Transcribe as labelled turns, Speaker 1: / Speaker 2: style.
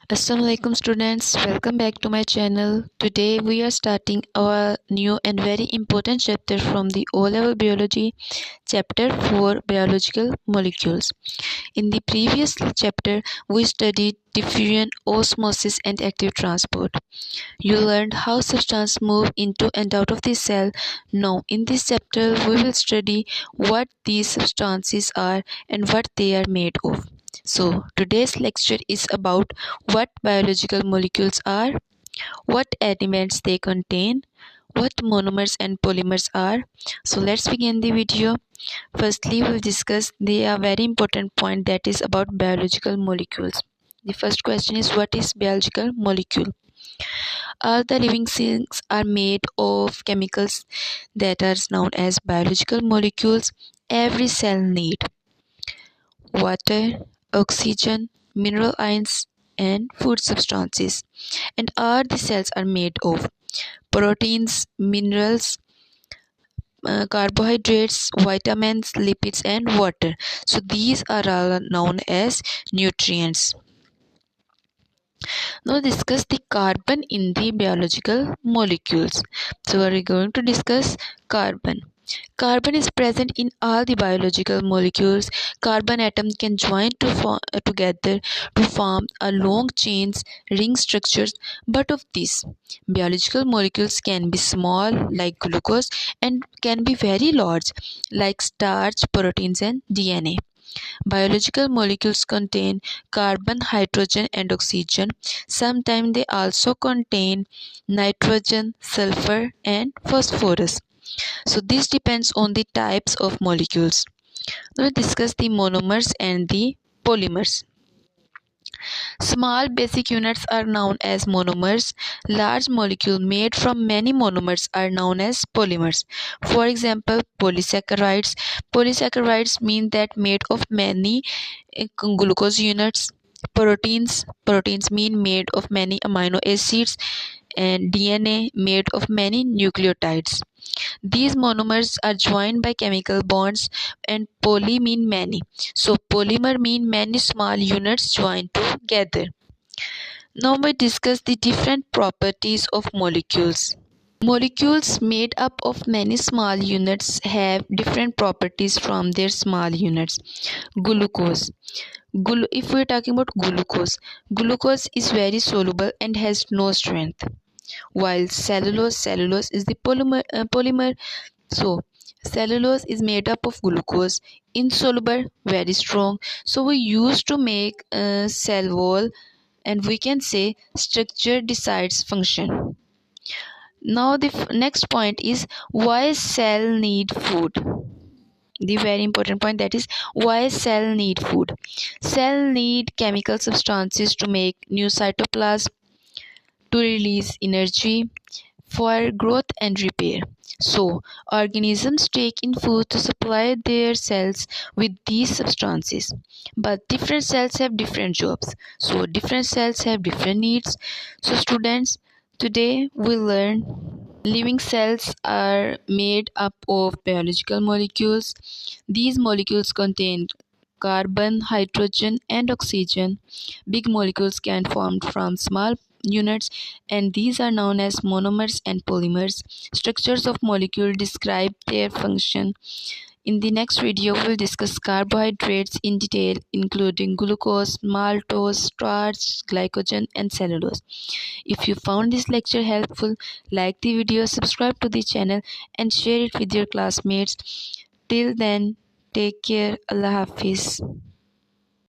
Speaker 1: Assalamualaikum students, welcome back to my channel. Today we are starting our new and very important chapter from the O-level biology, chapter 4 biological molecules. In the previous chapter we studied diffusion, osmosis and active transport. You learned how substances move into and out of the cell. Now in this chapter we will study what these substances are and what they are made of. So today's lecture is about what biological molecules are, what elements they contain, what monomers and polymers are. So let's begin the video. Firstly, we'll discuss the very important point, that is about biological molecules. The first question is, what is biological molecule? All the living things are made of chemicals that are known as biological molecules. Every cell needs water, oxygen, mineral ions, and food substances. And all the cells are made of proteins, minerals, carbohydrates, vitamins, lipids, and water. So these are all known as nutrients. Now discuss the carbon in the biological molecules. So we are going to discuss carbon. Carbon is present in all the biological molecules. Carbon atoms can join together to form a long chains, ring structures. But of these, biological molecules can be small like glucose and can be very large like starch, proteins and DNA. Biological molecules contain carbon, hydrogen and oxygen. Sometimes they also contain nitrogen, sulfur and phosphorus. So this depends on the types of molecules. Now we discuss the monomers and the polymers. Small basic units are known as monomers. Large molecules made from many monomers are known as polymers. For example, polysaccharides. Polysaccharides mean that made of many glucose units. Proteins mean made of many amino acids, and DNA made of many nucleotides. These monomers are joined by chemical bonds, and poly mean many. So polymer mean many small units joined together. Now we discuss the different properties of molecules. Molecules made up of many small units have different properties from their small units. Glucose. If we are talking about glucose is very soluble and has no strength. While cellulose is the polymer. So cellulose is made up of glucose, insoluble, very strong. So we used to make a cell wall, and we can say structure decides function. Now the next point is, why cell need food. The very important point, that is why cell need food. Cell need chemical substances to make new cytoplasm, to release energy, for growth and repair. So, organisms take in food to supply their cells with these substances. But different cells have different jobs. So, different cells have different needs. So, students, today we learn living cells are made up of biological molecules. These molecules contain carbon, hydrogen, and oxygen. Big molecules can form from small units, and these are known as monomers and polymers. Structures of molecules describe their function. In the next video, we'll discuss carbohydrates in detail, including glucose, maltose, starch, glycogen, and cellulose. If you found this lecture helpful, like the video, subscribe to the channel, and share it with your classmates. Till then, take care. Allah Hafiz.